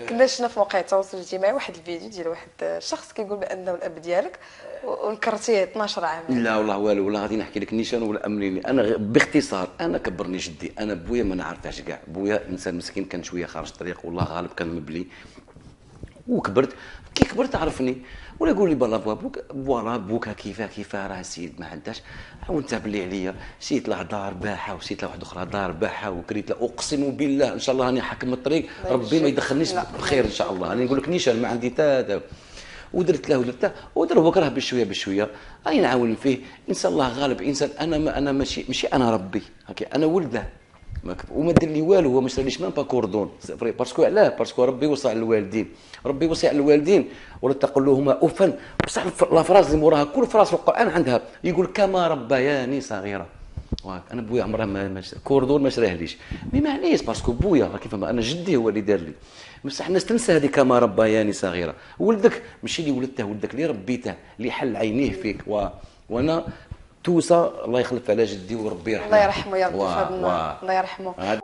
كنا شفنا في مواقع التواصل الاجتماعي واحد الفيديو ديال واحد الشخص كيقول بانه الاب ديالك ونكرتيه 12 عام. لا والله والو، ولا غادي نحكي لك نيشان ولا امريني. انا باختصار، انا كبرني جدي، انا بويا ما نعرفهاش كاع. بويا انسان مسكين، كان شويه خارج الطريق، والله غالب كان مبلي وكبرت. كي كبرت عرفني ولا يقول لي بلا بوك فوالا بوكا كيفاه راه سيد ما عندهاش. وانت بلي عليا سيت له دار باحه وسيت له واحده اخرى دار باحه وكريت له. اقسم بالله ان شاء الله راني حاكم الطريق، الله ربي ما يجزيك. يدخلنيش لا، بخير ان شاء الله. راني نقول لك نيشان ما عندي تا. ودرت له ودرت بكره بشويه بشويه راني نعاون فيه. انسان الله غالب. انسان انا ما انا ماشي انا ربي هكا، انا ولده. وما دير لي والو، هو ما شراليش ميم با كوردون فري. باسكو علاه؟ باسكو ربي وصى على الوالدين. ربي وصى على الوالدين ولا تقول لهما اوفا. بصح لا فراز اللي موراها كل فراز في القران عندها يقول كما ربياني صغيره. انا بويا عمرها ما كوردون ما شراهليش. مي معليش باسكو بويا راه كيف ما انا جدي هو اللي دار لي. بصح الناس تنسى هذه كما ربياني صغيره. ولدك ماشي اللي ولدته، ولدك اللي ربيته، اللي حل عينيه فيك. وانا توسى الله يخلف على جدي وربي يرحمه. الله يرحمه يا ربي في هذا النهار، الله يرحمه.